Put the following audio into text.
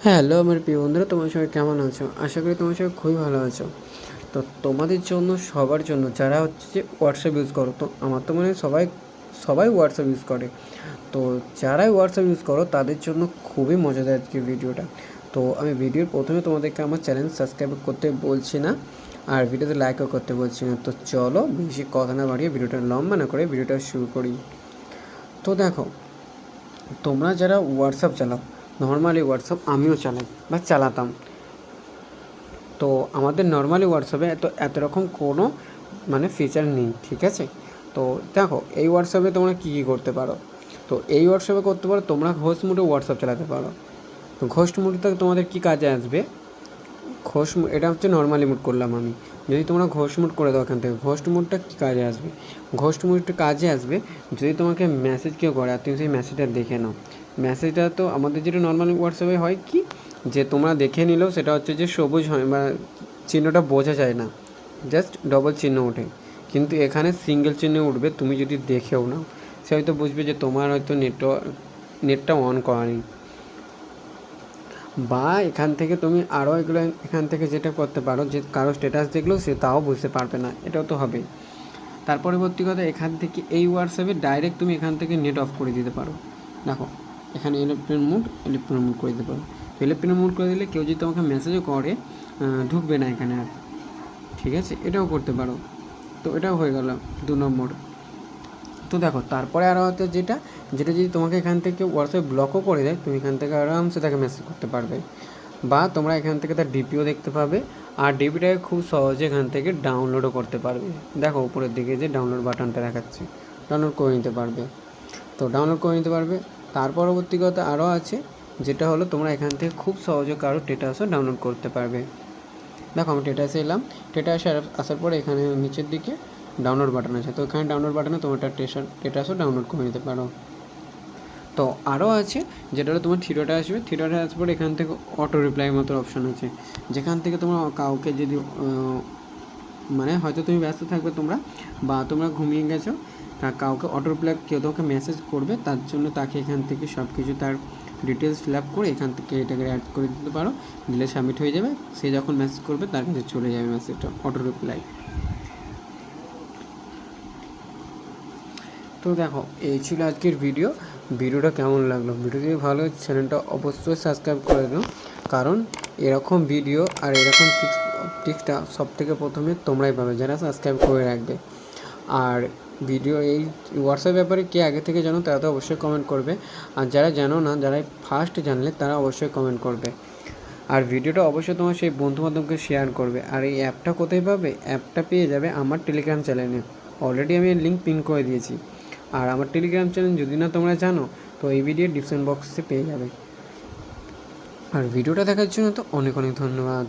Hello আমার প্রিয় বন্ধুরা, তোমার সবাই কেমন আছো? আশা করি তোমার সবাই খুবই ভালো আছো। তো তোমাদের জন্য, সবার জন্য যারা হচ্ছে যে হোয়াটসঅ্যাপ ইউজ করো, তো আমার তো মনে হয় সবাই সবাই হোয়াটসঅ্যাপ ইউজ করে। তো যারাই হোয়াটসঅ্যাপ ইউজ করো তাদের জন্য খুবই মজাদার আজকের ভিডিওটা। তো আমি ভিডিওর প্রথমে তোমাদেরকে আমার চ্যানেল সাবস্ক্রাইব করতে বলছি না, আর ভিডিওতে লাইকও করতে বলছি না। তো চলো বেশি কথা না বাড়িয়ে ভিডিওটা লম্বা না করে ভিডিওটা শুরু করি। তো দেখো, তোমরা যারা হোয়াটসঅ্যাপ চালাও, নর্মালি হোয়াটসঅ্যাপ আমিও চালাই বা চালাতাম। তো আমাদের নর্মালি হোয়াটসঅ্যাপে এত রকম কোনো ফিচার নেই, ঠিক আছে? তো দেখো, এই হোয়াটসঅ্যাপে তোমরা কী কী করতে পারো। তো এই হোয়াটসঅ্যাপে করতে পারো, তোমরা ঘোষ মোডে হোয়াটসঅ্যাপ চালাতে পারো। তো ঘোষ মোডে তোমাদের কী কাজে আসবে? এটা হচ্ছে নর্মালি মোড করলাম আমি। যদি তোমরা ঘোষ মোড করে দাও, এখান থেকে ঘোষ মোডটা কী কাজে আসবে? ঘোষ মোডটা কাজে আসবে যদি তোমাকে মেসেজ কেউ করে আর তুমি সেই মেসেজটা দেখে নাও। মেসেজটা তো আমাদের যেটা নর্মালি হোয়াটসঅ্যাপে হয় কি, যে তোমরা দেখে নিলেও সেটা হচ্ছে যে সবুজ হয় বা চিহ্নটা বোঝা যায় না, জাস্ট ডবল চিহ্ন ওঠে। কিন্তু এখানে সিঙ্গেল চিহ্ন উঠবে, তুমি যদি দেখেও নাও সে হয়তো বুঝবে যে তোমার হয়তো নেটটা অন করা নেই। বা এখান থেকে তুমি আরও এগুলো এখান থেকে যেটা করতে পারো, যে কারো স্ট্যাটাস দেখলেও সে তাও বুঝতে পারবে না, এটাও তো হবে। তার পরবর্তী কথা, এখান থেকে এই হোয়াটসঅ্যাপে ডাইরেক্ট তুমি এখান থেকে নেট অফ করে দিতে পারো। দেখো, এখানে এরোপ্লেন মোড করে দিতে পারো। তো এরোপ্লেন মোড করে দিলে কেউ যদি তোমাকে মেসেজও করে, ঢুকবে না এখানে আর, ঠিক আছে? এটাও করতে পারো। তো এটাও হয়ে গেল 2 নম্বর। তো দেখো, তারপরে আরও হয়তো যেটা যদি তোমাকে এখান থেকে হোয়াটসঅ্যাপ ব্লকও করে দেয়, তুমি এখান থেকে আরামসে তাকে মেসেজ করতে পারবে। বা তোমরা এখান থেকে তার ডিপিও দেখতে পাবে, আর ডিপিটাকে খুব সহজে এখান থেকে ডাউনলোডও করতে পারবে। দেখো উপরের দিকে যে ডাউনলোড বাটনটা দেখাচ্ছে, ডাউনলোড করে নিতে পারবে। তো ডাউনলোড করে নিতে পারবে। তার পরবর্তী কথা আরও আছে, যেটা হলো তোমরা এখান থেকে খুব সহজে কারো স্ট্যাটাসও ডাউনলোড করতে পারবে। দেখো, আমি স্ট্যাটাসে এলাম। স্ট্যাটাসে আসার পরে এখানে নিচের দিকে ডাউনলোড বাটন আছে, তো এখানে ডাউনলোড বাটনে তোমার স্ট্যাটাসও ডাউনলোড করে নিতে পারো। তো আরও আছে, যেটা হলো তোমার থ্রিডটে আসবে। থ্রিডটে আসার পরে এখান থেকে অটো রিপ্লাই মতো অপশান আছে, যেখান থেকে তোমরা কাউকে যদি হয়তো তুমি ব্যস্ত থাকবে তোমরা, বা তোমরা ঘুমিয়ে গেছো, তা কাউকে অটো রিপ্লাই কেউ তোমাকে মেসেজ করবে, তার জন্য তাকে এখান থেকে সব কিছু তার ডিটেলস ফিল আপ করে এখান থেকে এটাকে অ্যাড করে দিতে পারো। দিলে সাবমিট হয়ে যাবে। সে যখন মেসেজ করবে তার কাছে চলে যাবে মেসেজটা, অটো রিপ্লাই। তো দেখো, এই ছিল আজকের ভিডিওটা কেমন লাগলো? ভিডিও যদি ভালো হয় চ্যানেলটা অবশ্যই সাবস্ক্রাইব করে দাও, কারণ এরকম ভিডিও আর এরকম টিপসটা সব থেকে প্রথমে তোমরাই পাবে যারা সাবস্ক্রাইব করে রাখবে। আর ভিডিও এই হোয়াটসঅ্যাপ ব্যাপারে কে আগে থেকে জানো তারা তো অবশ্যই কমেন্ট করবে, আর যারা জানো না, যারা ফার্স্ট জানলে তারা অবশ্যই কমেন্ট করবে। আর ভিডিওটা অবশ্যই তোমার সেই বন্ধুবান্ধবকে শেয়ার করবে। আর এই অ্যাপটা কোথায় পাবে? অ্যাপটা পেয়ে যাবে আমার টেলিগ্রাম চ্যানেলে। অলরেডি আমি এর লিঙ্ক পিন করে দিয়েছি। আর আমার টেলিগ্রাম চ্যানেল যদি না তোমরা জানো, তো এই ভিডিওর ডিসক্রিপশন বক্সে পেয়ে যাবে। আর ভিডিওটা দেখার জন্য তো অনেক অনেক ধন্যবাদ।